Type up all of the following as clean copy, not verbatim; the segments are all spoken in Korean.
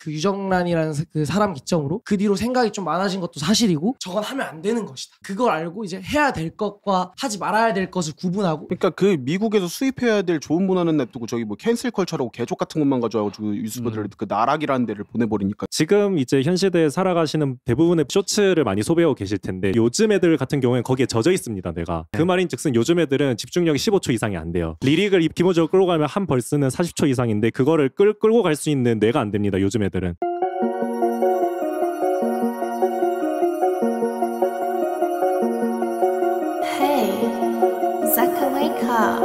그 유정란이라는 그 사람 기점으로 그 뒤로 생각이 좀 많아진 것도 사실이고 저건 하면 안 되는 것이다. 그걸 알고 이제 해야 될 것과 하지 말아야 될 것을 구분하고. 그러니까 그 미국에서 수입해야 될 좋은 문화는 냅두고 저기 뭐 캔슬 컬처라고 개족 같은 것만 가져와가지고 유튜버들을 그 나락이라는 데를 보내버리니까. 지금 이제 현 시대에 살아가시는 대부분의 쇼츠를 많이 소비하고 계실 텐데 요즘 애들 같은 경우에는 거기에 젖어 있습니다. 내가 그 말인즉슨 요즘 애들은 집중력이 15초 이상이 안 돼요. 리릭을 기본적으로 끌고 가면 한 벌스는 40초 이상인데 그거를 끌고 갈 수 있는 뇌가 안 됩니다. 요즘 애들은. Hey, Zaka, wake up.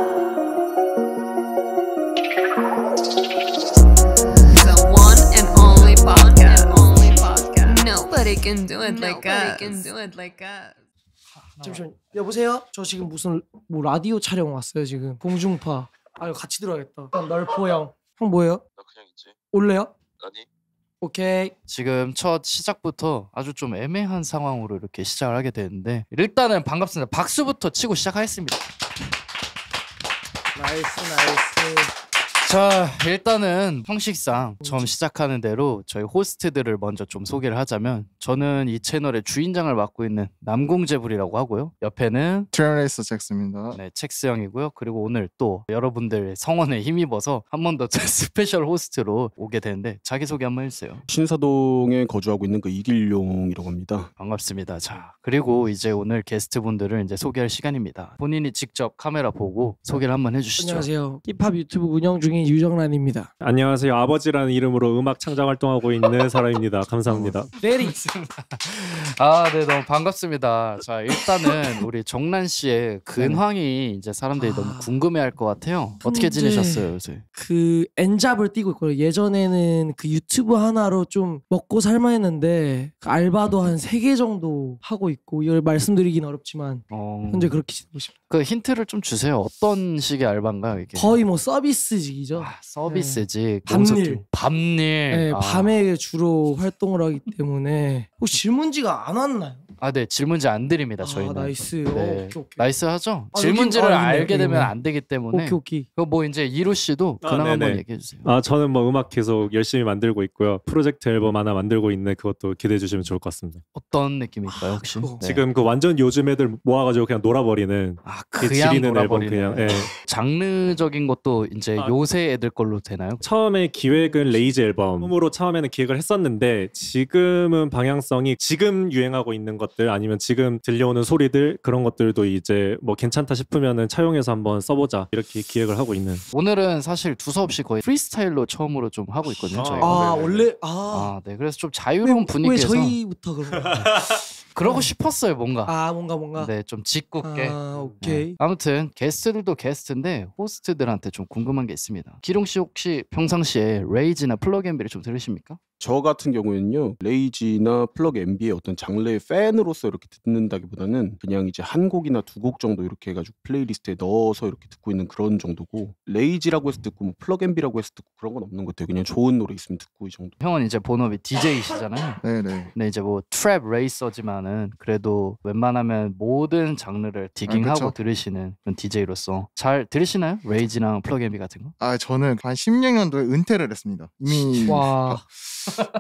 The one and only podcast. Nobody can do it like us. 잠시만 여보세요? 저 지금 무슨 뭐 라디오 촬영 왔어요 지금. 공중파. 아유 같이 들어야겠다. 일단 널포 형. 형 뭐예요? 나 그냥 있지. 올래요? 아니. 오케이. 지금 첫 시작부터 아주 좀 애매한 상황으로 이렇게 시작을 하게 되는데 일단은 반갑습니다. 박수부터 치고 시작하겠습니다. 나이스. 자, 일단은 형식상 처음 시작하는 대로 저희 호스트들을 먼저 좀 소개를 하자면 저는 이 채널의 주인장을 맡고 있는 남궁재불이라고 하고요. 옆에는 트레이서 잭스입니다. 네, 첵스 형이고요. 그리고 오늘 또 여러분들의 성원에 힘입어서 한 번 더 스페셜 호스트로 오게 되는데 자기소개 한번 해주세요. 신사동에 거주하고 있는 그 이길용이라고 합니다. 반갑습니다. 자, 그리고 이제 오늘 게스트분들을 이제 소개할 시간입니다. 본인이 직접 카메라 보고 소개를 한번 해주시죠. 안녕하세요. 힙합 유튜브 운영 중인 유정란입니다. 안녕하세요. 아버지라는 이름으로 음악 창작 활동하고 있는 사람입니다. 감사합니다. 레디. 아, 네, 너무 반갑습니다. 자, 일단은 우리 정란 씨의 근황이 이제 사람들이 너무 궁금해할 것 같아요. 어떻게 지내셨어요, 요새? 그 엔잡을 뛰고 있거든요. 예전에는 그 유튜브 하나로 좀 먹고 살만했는데 그 알바도 한 3개 정도 하고 있고 이걸 말씀드리긴 어렵지만 현재 그렇게 지내고 있습니다. 그 힌트를 좀 주세요. 어떤 식의 알바인가요, 이게? 거의 뭐 서비스직이죠. 서비스직. 밤일. 밤일. 네, 밤에 주로 활동을 하기 때문에 혹시 질문지가 안 왔나요? 아, 네, 질문지 안 드립니다. 저희는. 나이스. 네. 오케이. 나이스 하죠? 아, 질문지를 여기- 알게 여기 되면 있네. 안 되기 때문에. 오케이. 그 뭐 이제 이루 씨도 근황 한번 네네. 얘기해 주세요. 저는 뭐 음악 계속 열심히 만들고 있고요. 프로젝트 앨범 하나 만들고 있는 그것도 기대해 주시면 좋을 것 같습니다. 어떤 느낌일까요, 혹시? 그거. 네. 지금 그 완전 요즘 애들 모아가지고 그냥 놀아버리는 그냥 지리는 앨범 놀아버리네. 그냥. 예. 장르적인 것도 이제 요새 애들 걸로 되나요? 처음에 기획은 레이즈 앨범으로 처음에는 기획을 했었는데 지금은 방향성이 지금 유행하고 있는 것들 아니면 지금 들려오는 소리들 그런 것들도 이제 뭐 괜찮다 싶으면은 차용해서 한번 써보자 이렇게 기획을 하고 있는. 오늘은 사실 두서없이 거의 프리스타일로 처음으로 좀 하고 있거든요. 저희가. 원래 네. 그래서 좀 자유로운 분위기에서 왜 저희부터 그런 거? 그러고 싶었어요, 뭔가. 뭔가. 네, 좀 짓궂게. 오케이. 네. 아무튼 게스트들도 게스트인데 호스트들한테 좀 궁금한 게 있습니다. 기룡 씨 혹시 평상시에 레이즈나 플러그 앤비를 좀 들으십니까? 저 같은 경우에는요 레이지나 플러그 MB의 어떤 장르의 팬으로서 이렇게 듣는다기보다는 그냥 이제 한 곡이나 두 곡 정도 이렇게 해가지고 플레이리스트에 넣어서 이렇게 듣고 있는 그런 정도고 레이지라고 해서 듣고 뭐 플러그 MB라고 해서 듣고 그런 건 없는 것 같아요. 그냥 좋은 노래 있으면 듣고 이 정도. 형은 이제 본업이 DJ시잖아요. 네네. 근데 이제 뭐 트랩 레이서지만은 그래도 웬만하면 모든 장르를 디깅하고 그쵸. 들으시는 그런 DJ로서 잘 들으시나요? 레이지랑 플러그 앤비 같은 거? 저는 한 16년도에 은퇴를 했습니다. 이미 와.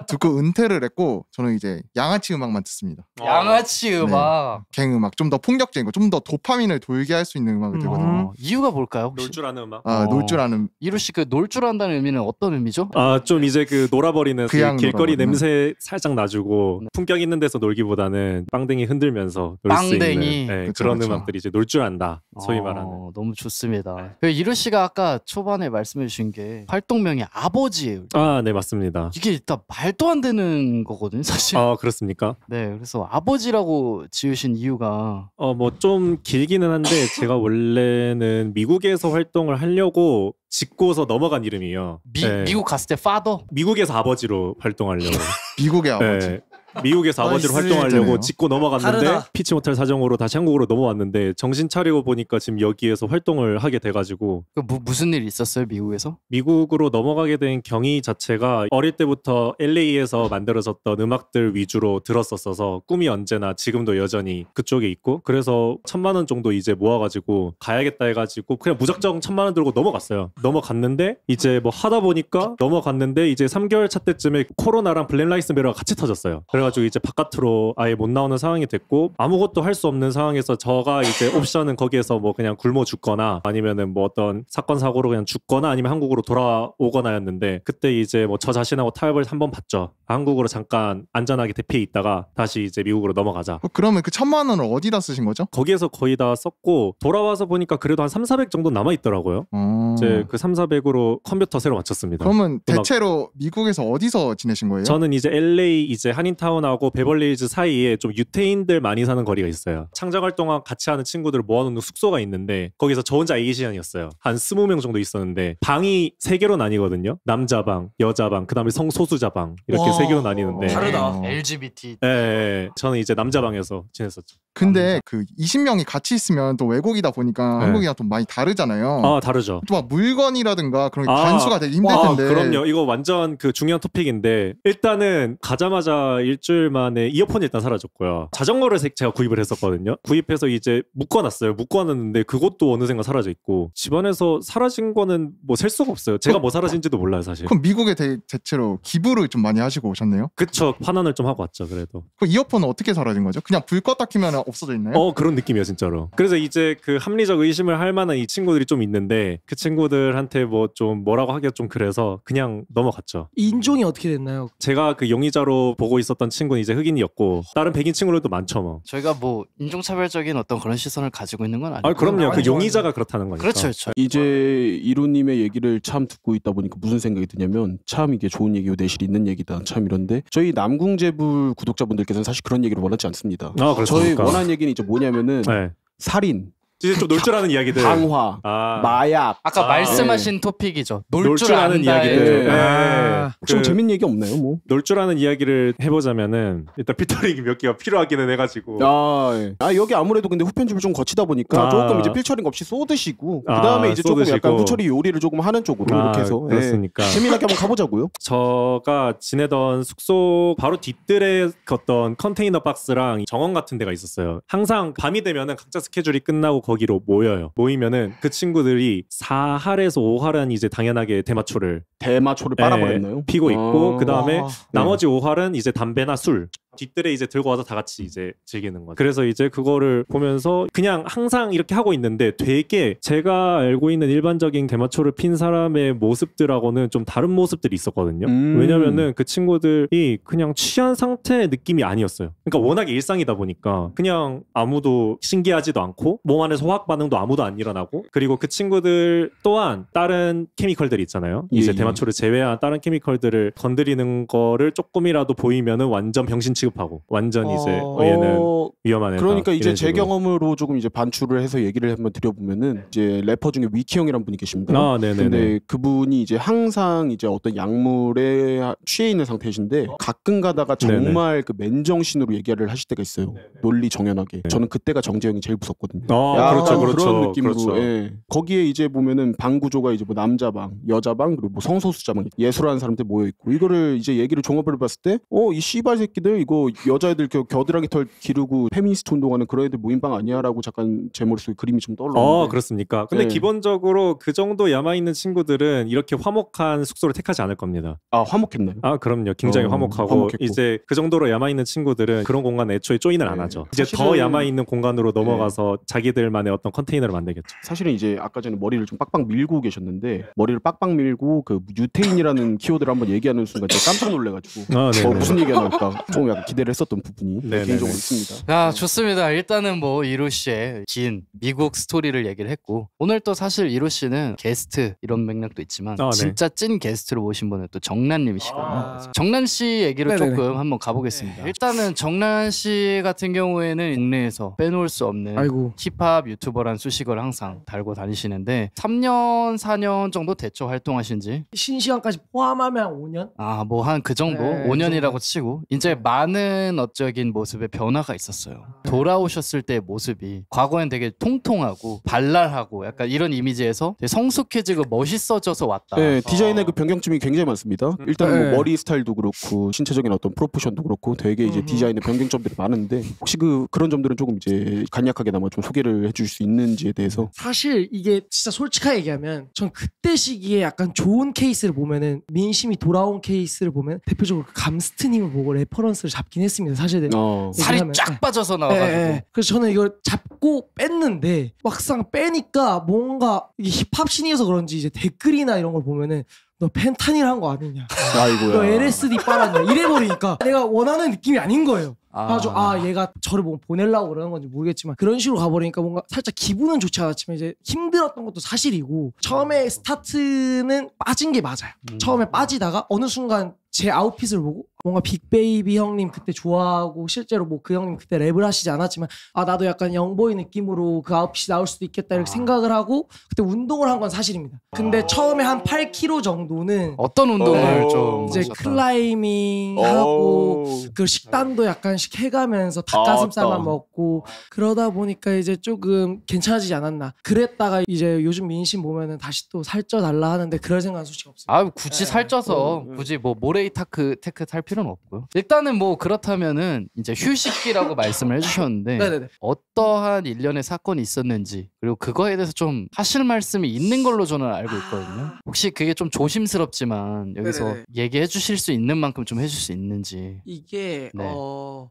듣고 은퇴를 했고 저는 이제 양아치 음악만 듣습니다. 양아치 음악. 갱 음악 좀 더 폭력적인 거, 좀 더 도파민을 돌게 할 수 있는 음악을 들거든요. 이유가 뭘까요? 혹시? 놀 줄 아는 음악. 놀 줄 아는. 이루 씨 그 놀 줄 안다는 의미는 어떤 의미죠? 좀 이제 그 놀아버리는 그 그냥 길거리 놀아버리는. 냄새 살짝 나주고 품격 있는 데서 놀기보다는 빵댕이 흔들면서 놀 수 빵댕이. 있는 그쵸, 그런 그쵸. 음악들이 이제 놀 줄 안다 소위 말하는. 너무 좋습니다. 그 이루 씨가 아까 초반에 말씀해 주신 게 활동명이 아버지예요. 네 맞습니다. 이게 일단 말도 안 되는 거거든요, 사실. 그렇습니까? 네, 그래서 아버지라고 지으신 이유가 뭐 좀 길기는 한데 제가 원래는 미국에서 활동을 하려고 짓고서 넘어간 이름이에요. 네. 미국 갔을 때 파더? 미국에서 아버지로 활동하려고. 미국의 아버지. 네. 미국에서 아버지로 나이스. 활동하려고 되네요. 짓고 넘어갔는데 다르다. 피치 못할 사정으로 다시 한국으로 넘어왔는데 정신 차리고 보니까 지금 여기에서 활동을 하게 돼가지고 무슨 일 있었어요 미국에서? 미국으로 넘어가게 된 경위 자체가 어릴 때부터 LA에서 만들어졌던 음악들 위주로 들었었어서 꿈이 언제나 지금도 여전히 그쪽에 있고 그래서 1,000만 원 정도 이제 모아가지고 가야겠다 해가지고 그냥 무작정 1,000만 원 들고 넘어갔어요. 넘어갔는데 이제 뭐 하다 보니까 넘어갔는데 이제 3개월 차 때쯤에 코로나랑 블랙라이스 매러가 같이 터졌어요. 그래가지고 이제 바깥으로 아예 못 나오는 상황이 됐고 아무것도 할 수 없는 상황에서 저가 이제 옵션은 거기에서 뭐 그냥 굶어 죽거나 아니면은 뭐 어떤 사건 사고로 그냥 죽거나 아니면 한국으로 돌아오거나였는데 그때 이제 뭐 저 자신하고 타협을 한번 봤죠. 한국으로 잠깐 안전하게 대피해 있다가 다시 이제 미국으로 넘어가자. 그러면 그 1,000만 원을 어디다 쓰신 거죠? 거기에서 거의 다 썼고 돌아와서 보니까 그래도 한 3,400 정도 남아 있더라고요. 이제 그 3,400으로 컴퓨터 새로 맞췄습니다. 그러면 음악. 대체로 미국에서 어디서 지내신 거예요? 저는 이제 LA 이제 한인타운하고 베벌리힐즈 사이에 좀 유태인들 많이 사는 거리가 있어요. 창작 활동과 같이 하는 친구들을 모아놓는 숙소가 있는데 거기서 저 혼자 에이시안이었어요. 한 20명 정도 있었는데 방이 3개로 나뉘거든요. 남자 방, 여자 방, 그다음에 성소수자 방 이렇게 와, 3개로 나뉘는데 다르다. LGBT 예, 저는 이제 남자 방에서 지냈었죠. 근데 그 20명이 같이 있으면 또 외국이다 보니까 네. 한국이랑 좀 많이 다르잖아요. 아 다르죠. 또 막 물건이라든가 그런 게 아, 간수가 되게 힘들 와, 텐데. 그럼요. 이거 완전 그 중요한 토픽인데 일단은 가자마자 일주일 만에 이어폰이 일단 사라졌고요. 자전거를 제가 구입을 했었거든요. 구입해서 이제 묶어놨어요. 묶어놨는데 그것도 어느샌가 사라져 있고 집안에서 사라진 거는 뭐 셀 수가 없어요. 제가 뭐 사라진지도 몰라요 사실. 그럼 미국에 대체로 기부를 좀 많이 하시고 오셨네요? 그쵸. 환원을 좀 하고 왔죠 그래도. 그 이어폰은 어떻게 사라진 거죠? 그냥 불 껐다 키면 없어져 있나요? 그런 느낌이에요 진짜로. 그래서 이제 그 합리적 의심을 할 만한 이 친구들이 좀 있는데 그 친구들한테 뭐 좀 뭐라고 하기가 좀 그래서 그냥 넘어갔죠. 인종이 어떻게 됐나요? 제가 그 용의자로 보고 있었던 친구는 이제 흑인이었고 다른 백인 친구들도 많죠 뭐. 저희가 뭐 인종차별적인 어떤 그런 시선을 가지고 있는 건 아니고 아 그럼요. 그 완전 용의자가 그렇다는 거니까. 그렇죠 그렇죠. 이제 이루님의 얘기를 참 듣고 있다 보니까 무슨 생각이 드냐면 참 이게 좋은 얘기고 내실 있는 얘기다 참 이런데 저희 남궁재불 구독자분들께서는 사실 그런 얘기를 원하지 않습니다. 아 저희 그렇습니까? 원하는 얘기는 이제 뭐냐면은 네. 살인, 이제 좀 놀 줄 아는 이야기들. 방화, 아, 마약. 아까 아, 말씀하신 토픽이죠. 놀 놀 줄 줄 아는 안다의 이야기들. 네. 아, 혹시 뭐 재밌는 얘기 없나요, 뭐? 놀 줄 아는 이야기를 해보자면은 일단 피터링이 몇 개가 필요하기는 해가지고. 여기 아무래도 근데 후편집을 좀 거치다 보니까 아. 조금 이제 필처링 없이 쏟으시고 아, 그 다음에 이제 조금 쏟으시고. 약간 후처리 요리를 조금 하는 쪽으로 이렇게 해서 그렇습니까? 재미나게 한번 가보자고요. 저가 지내던 숙소 바로 뒷뜰에 어떤 컨테이너 박스랑 정원 같은 데가 있었어요. 항상 밤이 되면은 각자 스케줄이 끝나고 거기로 모여요. 모이면은 그 친구들이 4할에서 5할은 이제 당연하게 대마초를 대마초를 빨아버렸나요? 피고 있고 그 다음에 와. 나머지 5할은 이제 담배나 술 뒷뜰에 이제 들고 와서 다 같이 이제 즐기는 거죠. 그래서 이제 그거를 보면서 그냥 항상 이렇게 하고 있는데 되게 제가 알고 있는 일반적인 대마초를 핀 사람의 모습들하고는 좀 다른 모습들이 있었거든요. 왜냐면은 그 친구들이 그냥 취한 상태의 느낌이 아니었어요. 그러니까 워낙에 일상이다 보니까 그냥 아무도 신기하지도 않고 몸 안에서 화학 반응도 아무도 안 일어나고 그리고 그 친구들 또한 다른 케미컬들 있잖아요. 이제 예. 대마초를 제외한 다른 케미컬들을 건드리는 거를 조금이라도 보이면은 완전 병신 취급하고 완전 이제 얘는 위험한 애다. 그러니까 이제 이런 제 식으로. 경험으로 조금 이제 반출을 해서 얘기를 한번 드려보면은 이제 래퍼 중에 위키 형이란 분이 계십니다. 아, 네네네. 근데 그분이 이제 항상 이제 어떤 약물에 취해 있는 상태신데 가끔 가다가 정말 그 맨정신으로 얘기를 하실 때가 있어요. 논리 정연하게. 저는 그때가 정재영이 제일 무섭거든요. 약간 그렇죠, 그렇죠. 그런 느낌으로. 그렇죠. 예. 거기에 이제 보면은 방 구조가 이제 뭐 남자방, 여자방 그리고 뭐 성소수자방 예술하는 사람들 모여 있고 이거를 이제 얘기를 종합을 봤을 때 이 씨발 새끼들 이거 여자애들 겨드랑이 털 기르고 페미니스트 운동하는 그런 애들 모임방 아니야라고 잠깐 제 머릿속에 그림이 좀 떠올랐는데. 그렇습니까? 근데 네. 기본적으로 그 정도 야마 있는 친구들은 이렇게 화목한 숙소를 택하지 않을 겁니다. 아 화목했나요? 아 그럼요. 굉장히 화목하고 화목했고. 이제 그 정도로 야마 있는 친구들은 그런 공간에 애초에 조인을 안 네. 하죠. 이제 사실은- 더 야마 있는 공간으로 넘어가서 자기들만의 어떤 컨테이너를 만들겠죠. 사실은 이제 아까 전에 머리를 좀 빡빡 밀고 계셨는데 머리를 빡빡 밀고 그 유태인이라는 키워드를 한번 얘기하는 순간 제가 깜짝 놀래가지고 아, 네네. 무슨 얘기가 나올까 좀 약간 기대를 했었던 부분이 네네네. 개인적으로 있습니다. 야 좋습니다. 일단은 뭐 이루 씨의 긴 미국 스토리를 얘기를 했고 오늘 또 사실 이루 씨는 게스트 이런 맥락도 있지만 네. 진짜 찐 게스트로 모신 분은 또 정란님이시거든요. 아. 정란 씨 얘기를 네네네. 조금 한번 가보겠습니다. 일단은 정란 씨 같은 경우에는 국내에서 빼놓을 수 없는 아이고. 힙합 유튜버란 수식어를 항상 달고 다니시는데 3년 4년 정도 됐죠 활동하신 지. 신시간까지 포함하면 5년? 아 뭐 한 그 정도 네, 5년이라고 치고 이제 만 많은 어적인 모습의 변화가 있었어요. 돌아오셨을 때의 모습이 과거엔 되게 통통하고 발랄하고 약간 이런 이미지에서 되게 성숙해지고 멋있어져서 왔다. 네, 디자인의 그 변경점이 굉장히 많습니다. 일단 뭐 네. 머리 스타일도 그렇고 신체적인 어떤 프로포션도 그렇고 되게 이제 디자인의 변경점들이 많은데 혹시 그런 점들은 조금 이제 간략하게나마 좀 소개를 해주실 수 있는지에 대해서. 사실 이게 진짜 솔직하게 얘기하면 전 그때 시기에 약간 좋은 케이스를 보면은 민심이 돌아온 케이스를 보면 대표적으로 그 감스트님을 보고 레퍼런스를 잡긴 했습니다. 사실 살이 얘기하면. 쫙 빠져서 나와가지고. 그래서 저는 이걸 잡고 뺐는데 막상 빼니까 뭔가 이게 힙합 신이어서 그런지 이제 댓글이나 이런 걸 보면은 너 펜타닐 한 거 아니냐, 아이고야. 너 LSD 빨았냐 이래버리니까 내가 원하는 느낌이 아닌 거예요. 아주 얘가 저를 뭐 보내려고 그러는 건지 모르겠지만 그런 식으로 가버리니까 뭔가 살짝 기분은 좋지 않았지만 이제 힘들었던 것도 사실이고 처음에 스타트는 빠진 게 맞아요. 처음에 빠지다가 어느 순간 제 아웃핏을 보고 뭔가 빅베이비 형님 그때 좋아하고 실제로 뭐 그 형님 그때 랩을 하시지 않았지만 나도 약간 영보이 느낌으로 그 아웃핏이 나올 수도 있겠다 이렇게 생각을 하고 그때 운동을 한 건 사실입니다. 근데 처음에 한 8kg 정도는 어떤 운동을 좀 이제 하셨다? 클라이밍 하고 그 식단도 약간씩 해가면서 닭가슴살만 먹고 그러다 보니까 이제 조금 괜찮아지지 않았나. 그랬다가 이제 요즘 민심 보면은 다시 또 살쪄 달라 하는데 그럴 생각은 솔직히 없어요. 굳이 살쪄서 굳이 뭐 모레이 테크 탈 필요는 없고요. 일단은 뭐 그렇다면은 이제 휴식기라고 말씀을 해주셨는데 네네네. 어떠한 일련의 사건이 있었는지 그리고 그거에 대해서 좀 하실 말씀이 있는 걸로 저는 알고 있거든요. 혹시 그게 좀 조심스럽지만 여기서 네네네. 얘기해 주실 수 있는 만큼 좀 해줄 수 있는지. 이게 네.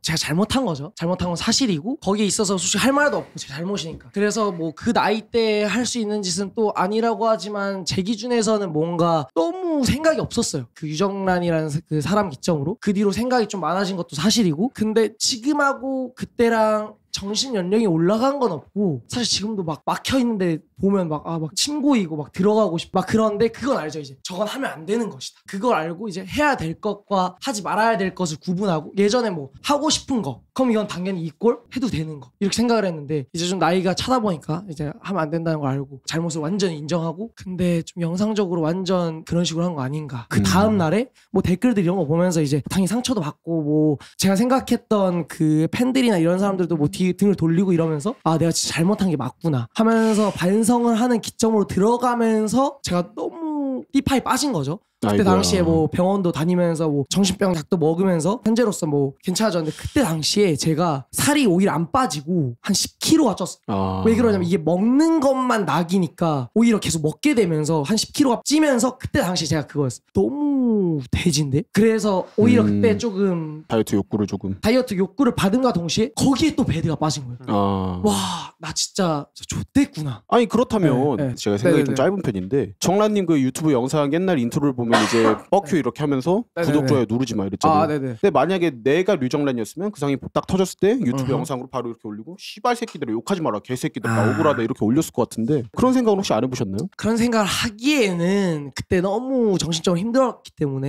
제가 잘못한 거죠. 잘못한 건 사실이고 거기에 있어서 솔직히 할 말도 없고 제 잘못이니까. 그래서 뭐 그 나이 때 할 수 있는 짓은 또 아니라고 하지만 제 기준에서는 뭔가 너무 생각이 없었어요. 그 유정란이라는 그 사람 기점으로 그 뒤로 생각이 좀 많아진 것도 사실이고 근데 지금하고 그때랑 정신 연령이 올라간 건 없고 사실 지금도 막 막혀 있는데 보면 막 침 고이고 막 들어가고 싶 막 그런데 그건 알죠. 이제 저건 하면 안 되는 것이다. 그걸 알고 이제 해야 될 것과 하지 말아야 될 것을 구분하고 예전에 뭐 하고 싶은 거 그럼 이건 당연히 이 꼴 해도 되는 거 이렇게 생각을 했는데 이제 좀 나이가 차다 보니까 이제 하면 안 된다는 걸 알고 잘못을 완전히 인정하고 근데 좀 영상적으로 완전 그런 식으로 한 거 아닌가. 그 다음 날에 뭐 댓글들 이런 거 보면서 이제 당연히 상처도 받고 뭐 제가 생각했던 그 팬들이나 이런 사람들도 뭐 등을 돌리고 이러면서 내가 진짜 잘못한 게 맞구나 하면서 반성을 하는 기점으로 들어가면서 제가 너무 띠파에 빠진 거죠. 그때 아이고야. 당시에 뭐 병원도 다니면서 뭐 정신병 약도 먹으면서 현재로서 뭐 괜찮아졌는데 그때 당시에 제가 살이 오히려 안 빠지고 한 10kg가 쪘어요. 왜 그러냐면 이게 먹는 것만 낙이니까 오히려 계속 먹게 되면서 한 10kg가 찌면서 그때 당시에 제가 그거였어요. 너무 돼지인데? 그래서 오히려 그때 조금 다이어트 욕구를 받은과 동시에 거기에 또 배드가 빠진 거예요. 와, 나 진짜 좆됐구나. 아니 그렇다면 네. 제가 생각이 좀 네네네. 짧은 편인데 정란님 그 유튜브 영상 옛날 인트로를 보면 이제 뻑큐 이렇게 하면서 네네네. 구독 좋아요 누르지 마 이랬잖아요. 네네. 근데 만약에 내가 류정란이었으면 그 상이 딱 터졌을 때 유튜브 음흠. 영상으로 바로 이렇게 올리고 씨발 새끼들아 욕하지 마라 개새끼들 나 억울하다 이렇게 올렸을 것 같은데 그런 생각은 혹시 안 해보셨나요? 그런 생각을 하기에는 그때 너무 정신적으로 힘들었기 때문에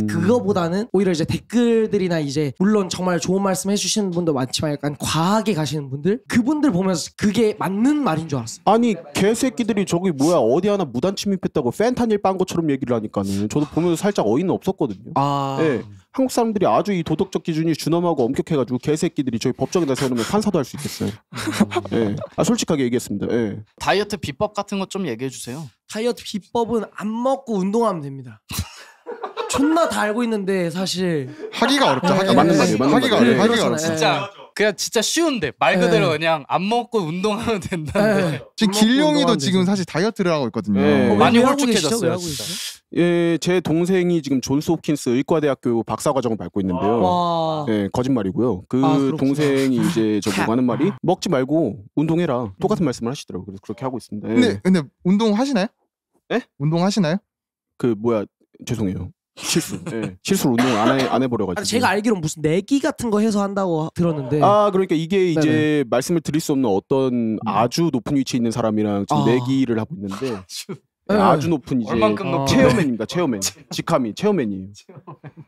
그거보다는 오히려 이제 댓글들이나 이제 물론 정말 좋은 말씀 해주시는 분도 많지만 약간 과하게 가시는 분들 그분들 보면서 그게 맞는 말인 줄 알았어요. 아니 개새끼들이 저기 뭐야 어디 하나 무단 침입했다고 펜타닐 빤 것처럼 얘기를 하니까는 저도 보면서 살짝 어이는 없었거든요. 네. 한국 사람들이 아주 이 도덕적 기준이 준엄하고 엄격해가지고 개새끼들이 저희 법정에다 세우면 판사도 할 수 있겠어요. 네. 솔직하게 얘기했습니다. 네. 다이어트 비법 같은 것 좀 얘기해 주세요. 다이어트 비법은 안 먹고 운동하면 됩니다. 존나 다 알고 있는데 사실 하기가 어렵죠. 네, 맞는 말이에요. 맞는 하기가 말이에요. 어려워. 하기가 그렇잖아요. 어렵죠. 진짜 그냥 진짜 쉬운데 말 그대로 그냥 안 먹고 운동하면 된다는데. 지금 밥 먹고 길룡이도 운동하면 지금 되죠. 사실 다이어트를 하고 있거든요. 네. 많이 왜 하고 홀쭉해졌어요, 계시죠? 왜 하고 진짜. 계시죠? 예, 제 동생이 지금 존스 홉킨스 의과대학교 박사과정을 밟고 있는데요. 와. 네, 거짓말이고요. 그 그렇구나. 동생이 이제 저보고 하는 말이 먹지 말고 운동해라. 똑같은 말씀을 하시더라고요. 그래서 그렇게 하고 있습니다. 예. 근데 운동 하시나요? 예? 운동 하시나요? 그 뭐야 죄송해요. 실수. 예. 실수로 운동을 안 해버려가지고. 아니, 제가 알기로 무슨 내기 같은 거 해서 한다고 들었는데 그러니까 이게 이제 말씀을 드릴 수 없는 어떤 아주 높은 위치에 있는 사람이랑 지금 내기를 하고 있는데 네. 아주 높은 이제 얼만큼 높은 체어맨입니다. 체어맨. 직함이 체어맨이에요.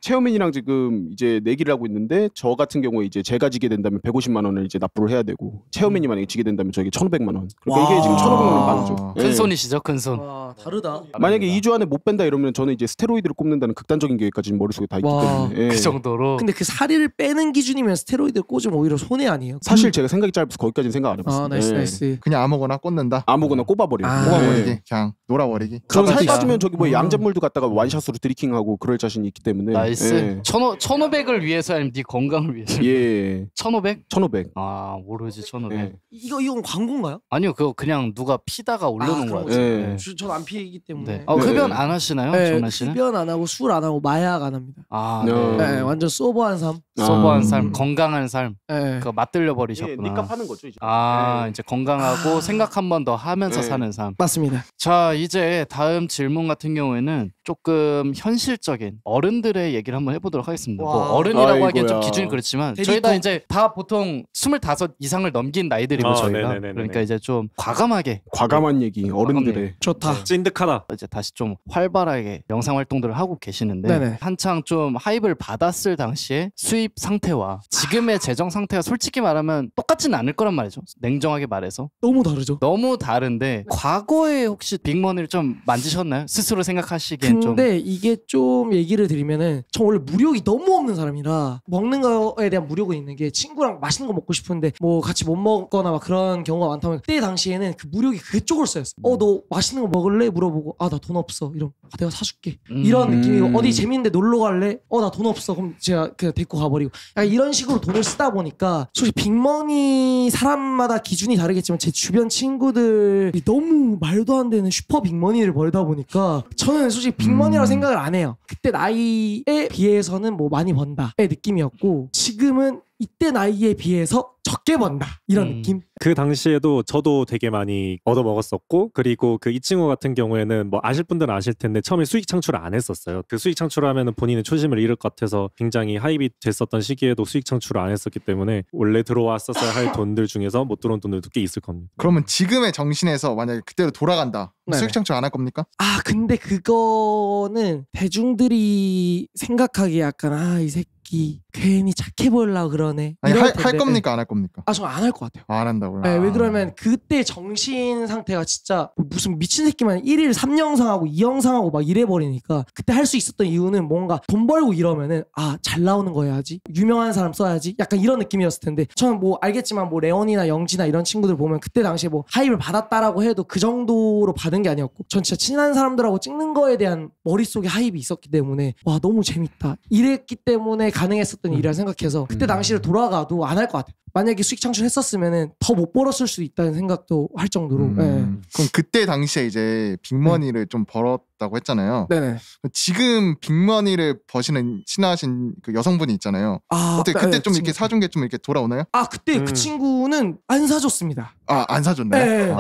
체어맨이랑 지금 이제 내기를 하고 있는데 저 같은 경우에 이제 제가 지게 된다면 150만 원을 이제 납부를 해야 되고 체어맨이 만약에 지게 된다면 저에게 1,500만 원. 그러니까 이게 지금 1,500만 원 받죠. 큰 손이시죠, 큰 손. 와 다르다. 만약에 2주 안에 못 뺀다 이러면 저는 이제 스테로이드를 꼽는다는 극단적인 계획까지 머릿속에 다 있기 와. 때문에. 예. 그 정도로. 근데 그 살을 빼는 기준이면 스테로이드 꽂으면 오히려 손해 아니에요? 사실 제가 생각이 짧아서 거기까지는 생각 안 해봤어요. 아 나이스 예. 나이스. 그냥 아무거나 꽂는다. 아무거나 꼽아버리고. 아. 뽑아버리기. 예. 그냥 놀아버리기. 저는 살 가만히 빠지면 저기 뭐 음. 양잿물도 갖다가 완샷으로 드리킹하고 그럴 자신이 있기 때문에. 나이스. 예. 1,500을 위해서 아니면 네 건강을 위해서? 예. 1,500? 1,500. 아 모르지 1,500. 예. 이건 광고인가요? 아니요 그거 그냥 누가 피다가 올려놓은 그런 거 거죠. 같아요. 예. 네. 전안 피기 때문에. 네. 네. 흡연 안 하시나요, 정한 씨는? 흡연 안 하고 술 안 하고 마약 안 합니다. 아, 네. 네. 네, 완전 소버한 삶. 소버한 아. 삶, 건강한 삶. 네. 그거 맞들려 버리셨구나. 니값 하는 거죠 이제. 아 예. 이제 건강하고 아. 생각 한 번 더 하면서 네. 사는 삶. 맞습니다. 자 이제 다음 질문 같은 경우에는 조금 현실적인 어른들의 얘기를 한번 해보도록 하겠습니다. 뭐 와. 어른이라고 하기엔 좀 아이고야. 기준이 그렇지만 대리통. 저희 다 이제 다 보통 25 이상을 넘긴 나이들이고 저희가 네네네네. 그러니까 이제 좀 과감하게 과감한 얘기 어른들의. 좋다. 찐득하다. 이제 다시 좀 활발하게 영상 활동들을 하고 계시는데 네네. 한창 좀 하이브를 받았을 당시에 수입 상태와 지금의 재정 상태가 솔직히 말하면 똑같지는 않을 거란 말이죠. 냉정하게 말해서 너무 다르죠. 너무 다른데 과거에 혹시 빅머니를 좀 만지셨나요? 스스로 생각하시기엔 좀 근데 이게 좀 얘기를 드리면은 저 원래 무력이 너무 없는 사람이라 먹는 거에 대한 무력은 있는 게 친구랑 맛있는 거 먹고 싶은데 뭐 같이 못 먹거나 막 그런 경우가 많다면 그때 당시에는 그 무력이 그쪽을 써였어. 너 맛있는 거 먹을래? 물어보고 아 나 돈 없어. 이러면 내가 사줄게. 이런 느낌이고 어디 재밌는데 놀러 갈래? 나 돈 없어. 그럼 제가 그냥 데리고 가버리고 약간 이런 식으로 돈을 쓰다 보니까 솔직히 빅머니 사람마다 기준이 다르겠지만 제 주변 친구들이 너무 말도 안 되는 슈퍼 빅머니를 벌다 보니까 저는 솔직히 빅머니라고 생각을 안 해요. 그때 나이에 비해서는 뭐 많이 번다의 느낌이었고 지금은 이때 나이에 비해서 적게 번다 이런 느낌. 그 당시에도 저도 되게 많이 얻어먹었었고 그리고 그 이 친구 같은 경우에는 뭐 아실 분들은 아실 텐데 처음에 수익 창출을 안 했었어요. 그 수익 창출하면은 본인의 초심을 잃을 것 같아서 굉장히 하입이 됐었던 시기에도 수익 창출을 안 했었기 때문에 원래 들어왔었어야 할 돈들 중에서 못 들어온 돈들도 꽤 있을 겁니다. 그러면 지금의 정신에서 만약에 그때로 돌아간다. 네네. 수익 창출 안 할 겁니까? 아 근데 그거는 대중들이 생각하기에 약간 이 새끼 괜히 착해 보이려고 그러네. 아니 이럴 할 텐데. 겁니까 안 할 겁니까? 아 저 안 할 것 같아요. 안 한다고요? 네, 왜 그러면 그때 정신 상태가 진짜 무슨 미친 새끼만 1일 3영상하고 2영상하고 막 이래버리니까 그때 할 수 있었던 이유는 뭔가 돈 벌고 이러면은 잘 나오는 거 해야지 유명한 사람 써야지 약간 이런 느낌이었을 텐데 저는 뭐 알겠지만 뭐 레온이나 영지나 이런 친구들 보면 그때 당시에 뭐 하입을 받았다라고 해도 그 정도로 받은 게 아니었고 전 진짜 친한 사람들하고 찍는 거에 대한 머릿속에 하입이 있었기 때문에 와 너무 재밌다 이랬기 때문에 가능했었던 일이라 생각해서 그때 당시를 돌아가도 안 할 것 같아요. 만약에 수익 창출했었으면은 더 못 벌었을 수도 있다는 생각도 할 정도로. 그럼 그때 당시에 이제 빅머니를 좀 벌었다고 했잖아요. 네네. 지금 빅머니를 버시는 친하신 그 여성분이 있잖아요. 어떻게 그때 좀 이렇게 사준 게 좀 이렇게 돌아오나요? 그때 그 친구는 안 사줬습니다. 안 사줬나요? 네.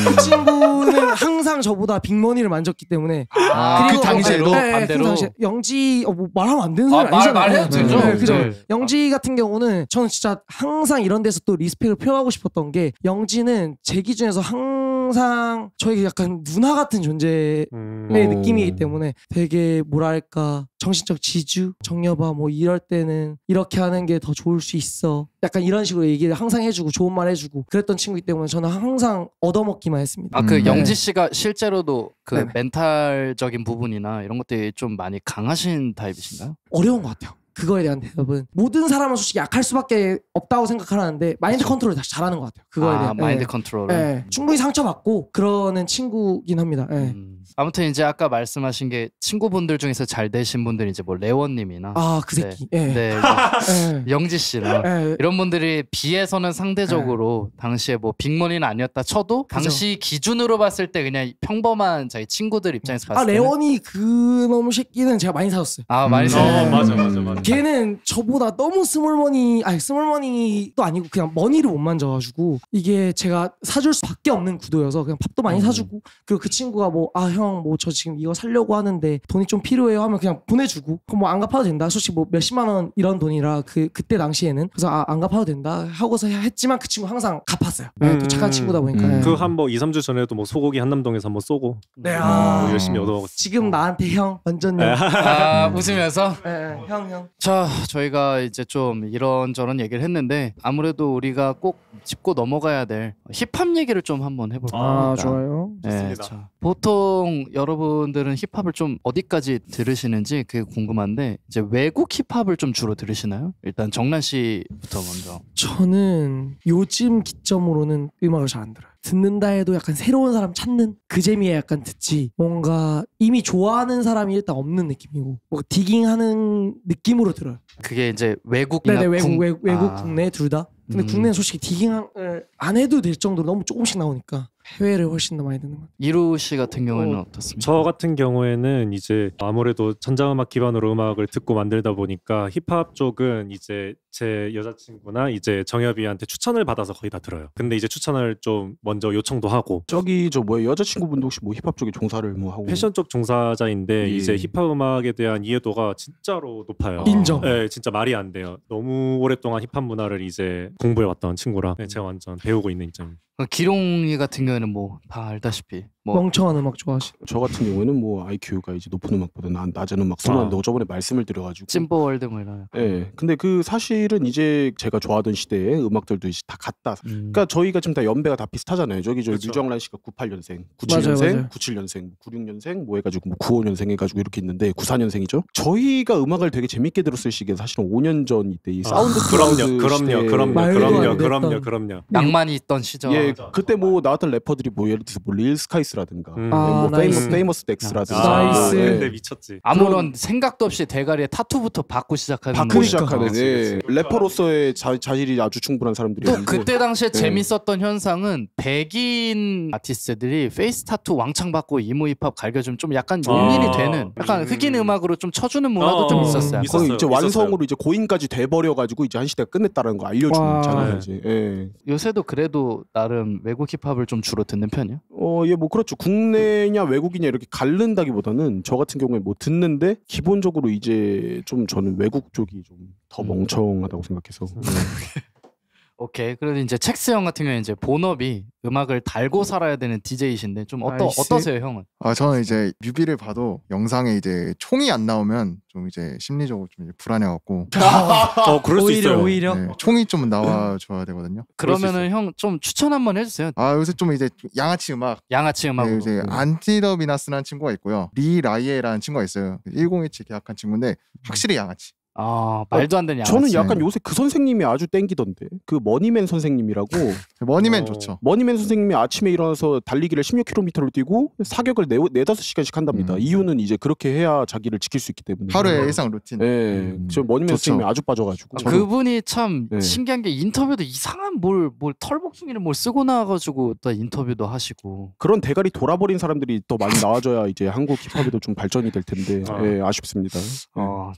그 친구는 항상 저보다 빅머니를 만졌기 때문에. 그 당시에도 반대로? 그 당시에 영지 뭐 말하면 안 되는 사람이 아니잖아요. 말해도 되죠. 네, 그죠. 네. 영지 같은 경우는 저는 진짜 항상 이런 데서 또 리스펙을 표하고 싶었던 게 영지는 제 기준에서 항상 저에게 약간 누나 같은 존재의 느낌이기 때문에 되게 뭐랄까 정신적 지주, 정여봐 뭐 이럴 때는 이렇게 하는 게 더 좋을 수 있어. 약간 이런 식으로 얘기를 항상 해주고 좋은 말 해주고 그랬던 친구이기 때문에 저는 항상 얻어먹기만 했습니다. 그 네. 영지 씨가 실제로도 그 네네. 멘탈적인 부분이나 이런 것들이 좀 많이 강하신 타입이신가요? 어려운 것 같아요. 그거에 대한 대답은 모든 사람은 솔직히 약할 수밖에 없다고 생각하는데 마인드 컨트롤을 다시 잘하는 것 같아요. 그거에 대한 마인드 컨트롤. 충분히 상처받고 그러는 친구긴 합니다. 아무튼 이제 아까 말씀하신 게 친구분들 중에서 잘 되신 분들이 이제 뭐 레원님이나 그 새끼. 영지 씨나 이런 분들이 비해서는 상대적으로 당시에 뭐 빅머니는 아니었다 쳐도 당시 기준으로 봤을 때 그냥 평범한 자기 친구들 입장에서 봤을 때 레원이 그놈의 새끼는 제가 많이 사줬어요. 많이 맞아. 걔는 저보다 너무 스몰머니도 아니고 그냥 머니를 못 만져가지고 이게 제가 사줄 수밖에 없는 구도여서 그냥 밥도 많이 사주고 그리고 그 친구가 뭐 형 뭐 저 지금 이거 살려고 하는데 돈이 좀 필요해요 하면 그냥 보내주고 그럼 뭐 안 갚아도 된다. 솔직히 뭐 몇십만 원 이런 돈이라 그때 당시에는 그래서 안 갚아도 된다 하고서 했지만 그 친구 항상 갚았어요. 네, 또 착한 친구다 보니까. 네. 그 한 뭐 2, 3주 전에도 뭐 소고기 한남동에서 한번 쏘고 네, 뭐 열심히 얻어먹었어요. 지금 나한테 형 완전 형. 웃으면서 네, 형. 자, 저희가 이제 좀 이런저런 얘기를 했는데 아무래도 우리가 꼭 짚고 넘어가야 될 힙합 얘기를 좀 한번 해볼까 합니다. 좋아요. 네, 좋습니다. 자, 보통 여러분들은 힙합을 좀 어디까지 들으시는지 그게 궁금한데 이제 외국 힙합을 좀 주로 들으시나요? 일단 정란 씨부터 먼저. 저는 요즘 기점으로는 음악을 잘 안 들어요. 듣는다 해도 약간 새로운 사람 찾는 그 재미에 약간 듣지 뭔가 이미 좋아하는 사람이 일단 없는 느낌이고 뭔가 디깅하는 느낌으로 들어요. 그게 이제 외국이나 네네 외국 아. 국내 둘 다. 근데 국내는 솔직히 디깅을 안 해도 될 정도로 너무 조금씩 나오니까 해외를 훨씬 더 많이 듣는 것 같아요. 이루 씨 같은 경우에는 어떻습니까? 저 같은 경우에는 이제 아무래도 전자음악 기반으로 음악을 듣고 만들다 보니까 힙합 쪽은 이제 제 여자친구나 이제 정엽이한테 추천을 받아서 거의 다 들어요. 근데 이제 추천을 좀 먼저 요청도 하고 저기 저 뭐야 여자친구분도 혹시 뭐 힙합 쪽에 종사를 뭐 하고 패션 쪽 종사자인데 예. 이제 힙합 음악에 대한 이해도가 진짜로 높아요. 인정. 네, 진짜 말이 안 돼요. 너무 오랫동안 힙합 문화를 이제 공부해왔던 친구라 네, 제가 완전 배우고 있는 입장입니다. 기롱이 같은 경우에는 뭐 다 알다시피 뭐 멍청한 음악 좋아하시. 저 같은 경우에는 뭐 IQ가 이제 높은 음악보다 낮은 음악 선호한다고 저번에 말씀을 드려가지고 찜버월드 뭐 이런. 예. 근데 그 사실은 이제 제가 좋아하던 시대의 음악들도 이제 다 같다. 그러니까 저희가 지금 다 연배가 다 비슷하잖아요. 저기 그렇죠. 류정란 씨가 98년생, 맞아요, 97년생, 맞아요. 97년생, 96년생 뭐 해가지고 뭐 95년생 해가지고 이렇게 있는데 94년생이죠. 저희가 음악을 되게 재밌게 들었을 시기에 사실은 5년 전 이때 이 사운드 그럼요. 낭만이 있던 시절. 예, 그때 뭐 나왔던 래퍼들이 뭐 예를 들어서 뭐 릴스카이스라든가 뭐 나이스. 페이머스 덱스라든가 나이스. 근데 미쳤지. 아무런 생각도 없이 대가리에 타투부터 받고 시작하는. 받고 거니까. 시작하는 그치, 예, 래퍼로서의 자질이 아주 충분한 또 사람들이었는데 그때 당시에 네. 재밌었던 현상은 백인 아티스트들이 페이스 타투 왕창 받고 이모 힙합 갈겨주면 좀 약간 용인이 되는 약간 흑인 음악으로 좀 쳐주는 문화도 좀 있었어요. 있었어요. 거의 이제 있었어요. 완성으로 이제 고인까지 돼버려가지고 이제 한 시대가 끝냈다는 거 알려주잖아요. 와. 이제. 예. 요새도 그래도 나름 외국 힙합을 좀 주로 듣는 편이야. 예, 뭐 그렇죠. 국내냐 외국이냐 이렇게 가른다기보다는 저 같은 경우에 뭐 듣는데 기본적으로 이제 좀 저는 외국 쪽이 좀 더 멍청하다고 생각해서. 오케이. 그래도 이제 첵스 형 같은 경우에 이제 본업이 음악을 달고 살아야 되는 DJ이신데 좀 나이스. 어떠세요, 형은? 저는 이제 뮤비를 봐도 영상에 이제 총이 안 나오면 좀 이제 심리적으로 좀 이제 불안해갖고 그럴 수 있어요. 오히려 네, 총이 좀 나와줘야 되거든요. 그러면은 형 좀 추천 한번 해주세요. 요새 좀 이제 양아치 음악 양아치 음악으로. 네, 이제 안티더비나스라는 친구가 있고요. 리 라이에라는 친구가 있어요. 101 계약한 친구인데 확실히 양아치. 말도 안 되는 양아치. 저는 약간 요새 그 선생님이 아주 땡기던데. 그 머니맨 선생님이라고. 머니맨 좋죠. 머니맨 선생님이 아침에 일어나서 달리기를 16km를 뛰고 사격을 4-5시간씩 한답니다. 이유는 이제 그렇게 해야 자기를 지킬 수 있기 때문에. 하루의 일상 루틴. 네, 저 머니맨 좋죠. 선생님이 아주 빠져가지고. 그분이 참 네. 신기한 게 인터뷰도 이상한 뭘 털복숭이를 뭘 쓰고 나와가지고 또 인터뷰도 하시고. 그런 대가리 돌아버린 사람들이 더 많이 나와줘야 이제 한국 힙합에도 좀 발전이 될 텐데 예, 아쉽습니다.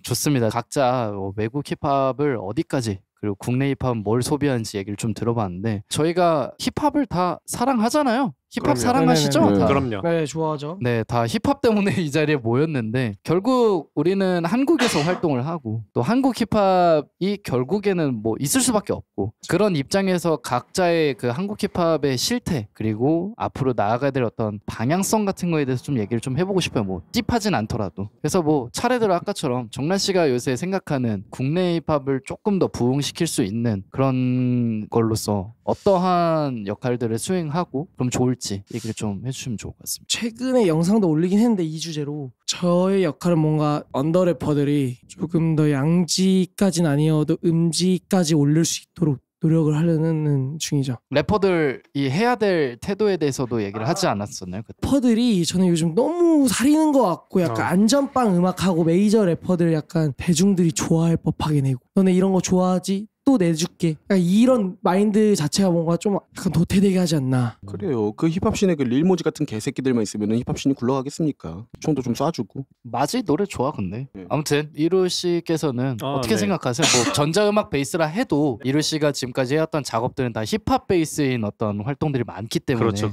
좋습니다. 각자 외국 힙합을 어디까지 그리고 국내 힙합은 뭘 소비하는지 얘기를 좀 들어봤는데 저희가 힙합을 다 사랑하잖아요. 힙합 그럼요. 사랑하시죠? 네네네. 다? 그럼요. 네 좋아하죠. 네, 다 힙합 때문에 이 자리에 모였는데 결국 우리는 한국에서 활동을 하고 또 한국 힙합이 결국에는 뭐 있을 수밖에 없고 그런 입장에서 각자의 그 한국 힙합의 실태 그리고 앞으로 나아가야 될 어떤 방향성 같은 거에 대해서 좀 얘기를 좀 해보고 싶어요. 뭐 딥하진 않더라도. 그래서 뭐 차례대로 아까처럼 정란 씨가 요새 생각하는 국내 힙합을 조금 더 부흥시킬 수 있는 그런 걸로서 어떠한 역할들을 수행하고 그럼 좋을지 얘기를 좀 해주시면 좋을 것 같습니다. 최근에 영상도 올리긴 했는데 이 주제로 저의 역할은 뭔가 언더 래퍼들이 조금 더 양지까지는 아니어도 음지까지 올릴 수 있도록 노력을 하려는 중이죠. 래퍼들이 해야 될 태도에 대해서도 얘기를 하지 않았었나요? 래퍼들이 저는 요즘 너무 살리는 것 같고 약간 안전빵 음악하고 메이저 래퍼들 약간 대중들이 좋아할 법하게 내고 너네 이런 거 좋아하지? 또 내줄게. 그러니까 이런 마인드 자체가 뭔가 좀 약간 도태되게 하지 않나. 그래요. 그 힙합씬에 그 릴모지 같은 개새끼들만 있으면 힙합씬이 굴러가겠습니까? 총도 좀 쏴주고. 맞이 노래 좋아 근데. 네. 아무튼 이루 씨께서는 어떻게 네. 생각하세요? 뭐 전자음악 베이스라 해도 이루 씨가 지금까지 해왔던 작업들은 다 힙합 베이스인 어떤 활동들이 많기 때문에. 그렇죠.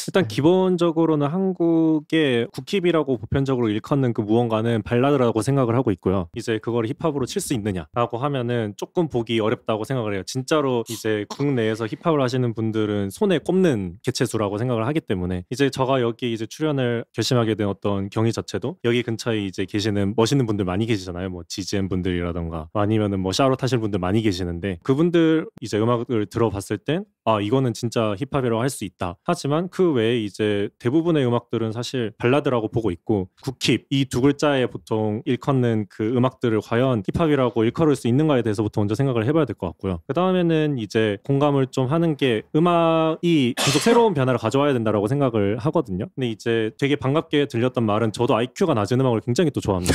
일단 기본적으로는 한국의 국힙이라고 보편적으로 일컫는 그 무언가는 발라드라고 생각을 하고 있고요. 이제 그걸 힙합으로 칠 수 있느냐라고 하면은 조금 보기 어렵다고 생각을 해요. 진짜로 이제 국내에서 힙합을 하시는 분들은 손에 꼽는 개체수라고 생각을 하기 때문에 이제 제가 여기 이제 출연을 결심하게 된 어떤 경위 자체도 여기 근처에 이제 계시는 멋있는 분들 많이 계시잖아요. 뭐 GGM 분들이라던가 아니면은 뭐 샤롯 하실 분들 많이 계시는데 그분들 이제 음악을 들어봤을 땐 아 이거는 진짜 힙합이라고 할 수 있다. 하지만 그 외에 이제 대부분의 음악들은 사실 발라드라고 보고 있고 국힙 이 두 글자에 보통 일컫는 그 음악들을 과연 힙합이라고 일컬을 수 있는가에 대해서부터 먼저 생각을 해봐야 될 것 같고요. 그 다음에는 이제 공감을 좀 하는 게 음악이 계속 새로운 변화를 가져와야 된다라고 생각을 하거든요. 근데 이제 되게 반갑게 들렸던 말은 저도 IQ가 낮은 음악을 굉장히 또 좋아합니다.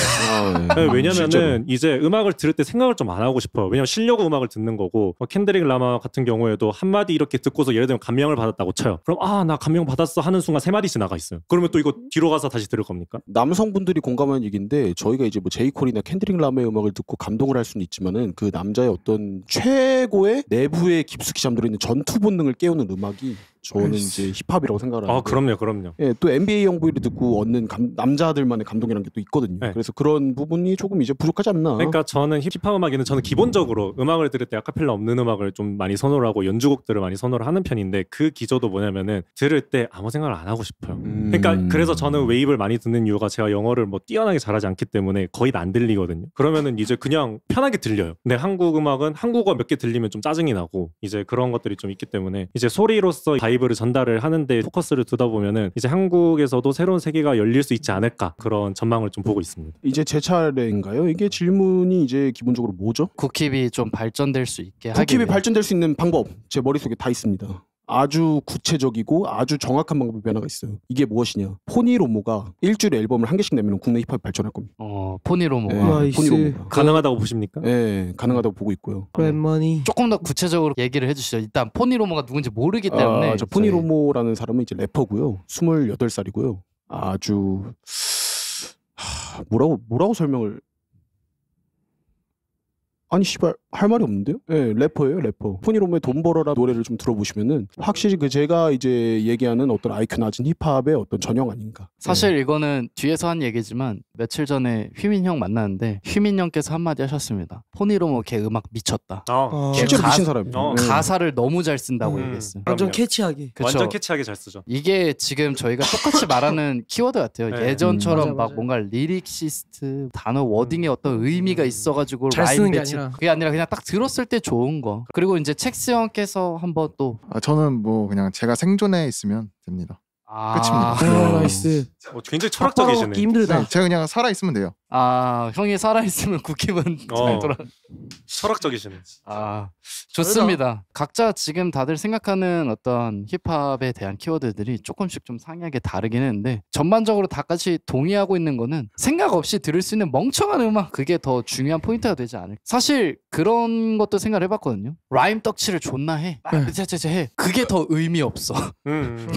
네, 왜냐면은 진짜로. 이제 음악을 들을 때 생각을 좀 안 하고 싶어요. 왜냐면 쉬려고 음악을 듣는 거고 캔드릭 라마 같은 경우에도 한마디 이렇게 듣고서 예를 들면 감명을 받았다고 쳐요. 그럼 아 나 감명 받았어 하는 순간 3마디씩 나가 있어요. 그러면 또 이거 뒤로 가서 다시 들을 겁니까? 남성분들이 공감하는 얘기인데 저희가 이제 뭐 제이콜이나 캔드릭 라마의 음악을 듣고 감동을 할 수는 있지만은 그 남자의 어떤 최고의 내부에 깊숙이 잠들어 있는 전투 본능을 깨우는 음악이 저는 이제 힙합이라고 생각을 하는데. 아 그럼요. 예, 또 NBA 영부위를 듣고 얻는 남자들만의 감동이라는 게 또 있거든요. 네. 그래서 그런 부분이 조금 이제 부족하지 않나. 그러니까 저는 힙합 음악에는 저는 기본적으로 음악을 들을 때 아카펠라 없는 음악을 좀 많이 선호를 하고 연주곡들을 많이 선호를 하는 편인데 그 기조도 뭐냐면은 들을 때 아무 생각을 안 하고 싶어요. 그러니까 그래서 저는 웨이브를 많이 듣는 이유가 제가 영어를 뭐 뛰어나게 잘하지 않기 때문에 거의 다 안 들리거든요. 그러면은 이제 그냥 편하게 들려요. 근데 한국 음악은 한국어 몇 개 들리면 좀 짜증이 나고 이제 그런 것들이 좀 있기 때문에 이제 소리로서 바이브를 전달을 하는데 포커스를 두다 보면은 이제 한국에서도 새로운 세계가 열릴 수 있지 않을까 그런 전망을 좀 보고 있습니다. 이제 제 차례인가요? 이게 질문이 이제 기본적으로 뭐죠? 국힙이 좀 발전될 수 있게 하기 국힙이 위해. 발전될 수 있는 방법 제 머릿속에 다 있습니다. 아주 구체적이고 아주 정확한 방법의 변화가 있어요. 이게 무엇이냐? 포니로모가 일주일에 앨범을 한 개씩 내면 국내 힙합이 발전할 겁니다. 포니로모가. 나이스. 포니로모가. 가능하다고 보십니까? 네, 가능하다고 보고 있고요. 랩머니. 조금 더 구체적으로 얘기를 해주시죠. 일단 포니로모가 누군지 모르기 때문에. 저 포니로모라는 사람은 이제 래퍼고요. 28살이고요. 아주 뭐라고 설명을 아니 씨발 할 말이 없는데요? 네, 래퍼예요, 래퍼. 포니로모의 돈 벌어라 노래를 좀 들어보시면은 확실히 그 제가 이제 얘기하는 어떤 IQ 낮은 힙합의 어떤 전형 아닌가. 사실 이거는 뒤에서 한 얘기지만 며칠 전에 휘민 형 만났는데 휘민 형께서 한마디 하셨습니다. 포니로모 걔 음악 미쳤다. 실제로 가- 미친 사람이에요. 네. 가사를 너무 잘 쓴다고 얘기했어요. 완전 그럼요. 캐치하게. 그쵸? 완전 캐치하게 잘 쓰죠. 이게 지금 저희가 똑같이 말하는 키워드 같아요. 네. 예전처럼 맞아. 막 뭔가 리릭시스트 단어 워딩에 어떤 의미가 있어가지고 잘 라임 쓰는 게 배치 아니라. 그게 아니라 그냥 딱 들었을 때 좋은 거. 그리고 이제 첵스 형께서 한번 또 저는 뭐 그냥 제가 생존해 있으면 됩니다. 끝입니다. 나이스. 굉장히 바로 철학적이시네. 먹기 힘들다. 네, 제가 그냥 살아 있으면 돼요. 형이 살아있으면 국힙은 잘 돌아. 철학적이시네. 좋습니다. 각자 지금 다들 생각하는 어떤 힙합에 대한 키워드들이 조금씩 좀 상이하게 다르긴 했는데 전반적으로 다 같이 동의하고 있는 거는 생각 없이 들을 수 있는 멍청한 음악 그게 더 중요한 포인트가 되지 않을까. 사실 그런 것도 생각을 해봤거든요. 라임 떡칠을 존나 해. 해. 그게 더 의미 없어.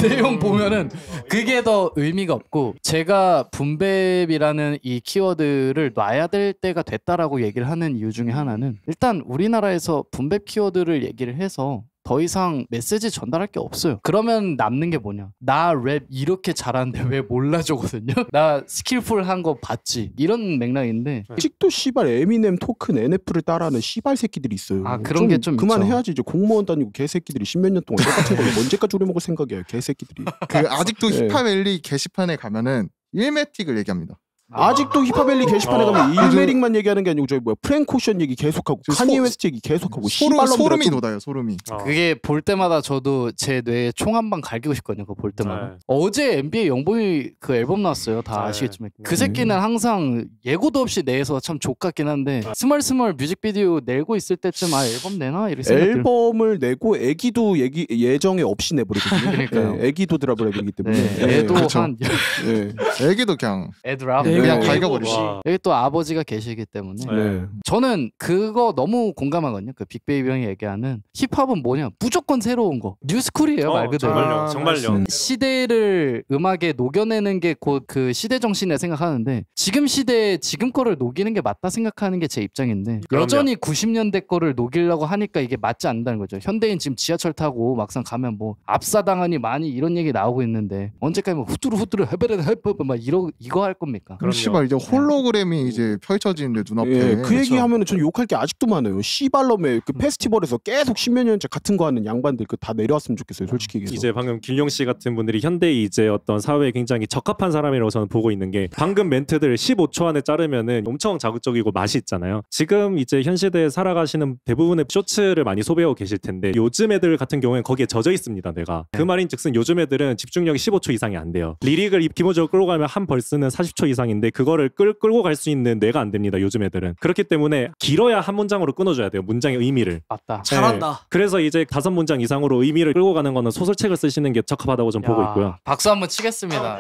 내용 보면은 그게 더 의미가 없고 제가 붐베이라는 이 키워드를 놔야 될 때가 됐다라고 얘기를 하는 이유 중에 하나는 일단 우리나라에서 붐베 키워드를 얘기를 해서 더 이상 메시지 전달할 게 없어요. 그러면 남는 게 뭐냐? 나 랩 이렇게 잘하는데 왜 몰라줘거든요? 나 스킬풀한 거 봤지? 이런 맥락인데 아직도 씨발 에미넴 토큰 NF를 따라하는 씨발 새끼들이 있어요. 그런 게 좀 그만해야지. 이제 공무원 다니고 개새끼들이 10몇 년 동안 똑같은 걸 언제까지 우려먹을 생각이야 개새끼들이. 아직도 네. 힙합엘리 게시판에 가면은 일매틱을 얘기합니다. 아직도 힙합엘리 게시판에 가면 일메릭만 얘기하는 게 아니고 저기 프랭코션 얘기 계속하고 카니에 웨스트 얘기 계속하고 소름이 돋아요. 소름이. 그게 볼 때마다 저도 제 뇌에 총 한 방 갈기고 싶거든요. 그거 볼 때마다. 네. 어제 NBA 영봉이 그 앨범 나왔어요. 다 네. 아시겠지만 그 새끼는 항상 예고도 없이 내서 참 족같긴 한데 스멀스멀 뮤직비디오 내고 있을 때쯤 앨범 내나 이렇게 생각 앨범을 내고 애기도 예정에 없이 내버리거든요. 그러니까요. 애기도 드랍을 해버리기 때문에. 네, 애도 그렇죠. 한 네. 애기도 그냥 애드랍 그냥 여기 갈겨버리시. 와. 여기 또 아버지가 계시기 때문에 네. 저는 그거 너무 공감하거든요. 그 빅베이비 형이 얘기하는 힙합은 뭐냐 무조건 새로운 거 뉴스쿨이에요 말 그대로. 정말요. 정말요. 시대를 음악에 녹여내는 게 곧 그 시대 정신이라 생각하는데 지금 시대에 지금 거를 녹이는 게 맞다 생각하는 게 제 입장인데 그럼요. 여전히 90년대 거를 녹이려고 하니까 이게 맞지 않는다는 거죠. 현대인 지금 지하철 타고 막상 가면 뭐 압사당하니 많이 이런 얘기 나오고 있는데 언제까지 뭐 후뚜루 헤베레 헤베 막 이거 할 겁니까? 그럼요. 씨발 이제 홀로그램이 이제 펼쳐지는데 눈앞에. 예, 그 그렇죠. 얘기하면은 전 욕할 게 아직도 많아요. 씨발놈의 그 페스티벌에서 계속 십몇 년째 같은 거 하는 양반들 그 다 내려왔으면 좋겠어요. 솔직히 얘기해서. 이제 방금 길용 씨 같은 분들이 현대의 이제 어떤 사회에 굉장히 적합한 사람이라고 저는 보고 있는 게 방금 멘트들 15초 안에 자르면은 엄청 자극적이고 맛이 있잖아요. 지금 이제 현 시대에 살아가시는 대부분의 쇼츠를 많이 소비하고 계실 텐데 요즘 애들 같은 경우에는 거기에 젖어 있습니다. 내가 그 말인즉슨 요즘 애들은 집중력이 15초 이상이 안 돼요. 리릭을 기본적으로 끌고 가면 한 벌스는 40초 이상인데 그거를 끌고 갈 수 있는 뇌가 안 됩니다. 요즘 애들은. 그렇기 때문에 길어야 한 문장으로 끊어줘야 돼요. 문장의 의미를. 맞다. 잘한다. 네. 그래서 이제 5문장 이상으로 의미를 끌고 가는 거는 소설책을 쓰시는 게 적합하다고 좀 보고 있고요. 박수 한번 치겠습니다.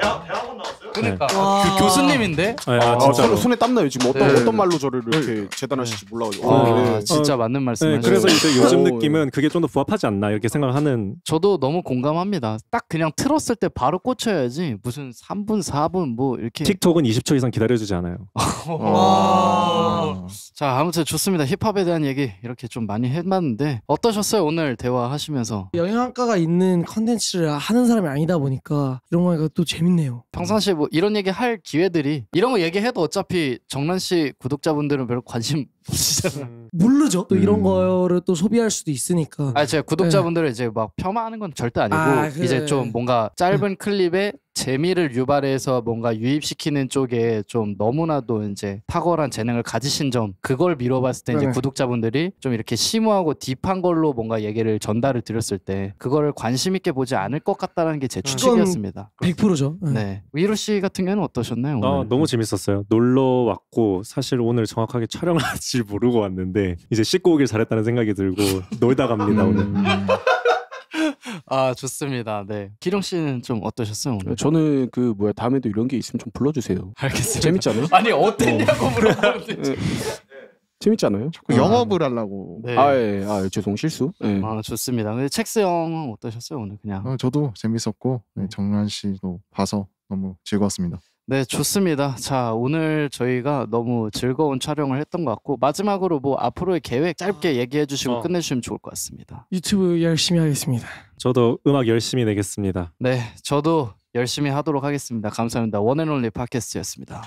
그러니까 와. 그 교수님인데. 진짜로. 손에 땀나요. 지금 네. 어떤 말로 저를 이렇게 재단하실지 몰라가지고. 와, 네. 진짜 맞는 네, 말씀이시죠. 그래서 이제 요즘 어, 느낌은 그게 좀 더 부합하지 않나 이렇게 생각하는. 저도 너무 공감합니다. 딱 그냥 틀었을 때 바로 꽂혀야지 무슨 3분 4분 뭐 이렇게. 틱톡은 20초 이상 기다려주지 않아요. 와. 자 아무튼 좋습니다. 힙합에 대한 얘기 이렇게 좀 많이 해봤는데 어떠셨어요 오늘 대화하시면서? 영양가가 있는 컨텐츠를 하는 사람이 아니다 보니까 이런 거가 또 재밌네요. 평상시에 뭐 이런 얘기 할 기회들이 이런 거 얘기해도 어차피 정란 씨 구독자분들은 별로 관심 없으시잖아요. 모르죠. 또 이런 거를 또 소비할 수도 있으니까. 아 제가 구독자분들을 이제 막 폄하하는 건 절대 아니고 아, 그래. 이제 좀 뭔가 짧은 클립에 재미를 유발해서 뭔가 유입시키는 쪽에 좀 너무나도 이제 탁월한 재능을 가지신 점 그걸 미뤄봤을 때 이제 네. 구독자분들이 좀 이렇게 심오하고 딥한 걸로 뭔가 얘기를 전달을 드렸을 때 그거를 관심 있게 보지 않을 것 같다는 게 제 추측이었습니다. 100%죠. 네, 위로 씨 같은 경우는 어떠셨나요? 오늘? 너무 재밌었어요. 놀러 왔고 사실 오늘 정확하게 촬영을 할지 모르고 왔는데 이제 씻고 오길 잘했다는 생각이 들고 놀다 갑니다 오늘. 아 좋습니다. 네, 기룡 씨는 좀 어떠셨어요 오늘? 저는 그 다음에도 이런 게 있으면 좀 불러주세요. 알겠습니다. 재밌잖아요. 아니 어땠냐고 물어보는데. 재밌잖아요. 영업을 하려고. 네. 죄송 실수. 예. 아 좋습니다. 근데 첵스 형은 어떠셨어요 오늘 그냥? 저도 재밌었고 정란 씨도 봐서 너무 즐거웠습니다. 네 좋습니다. 자 오늘 저희가 너무 즐거운 촬영을 했던 것 같고 마지막으로 뭐 앞으로의 계획 짧게 얘기해 주시고 끝내주시면 좋을 것 같습니다. 유튜브 열심히 하겠습니다. 저도 음악 열심히 내겠습니다. 네 저도 열심히 하도록 하겠습니다. 감사합니다. 원앤온리 팟캐스트였습니다.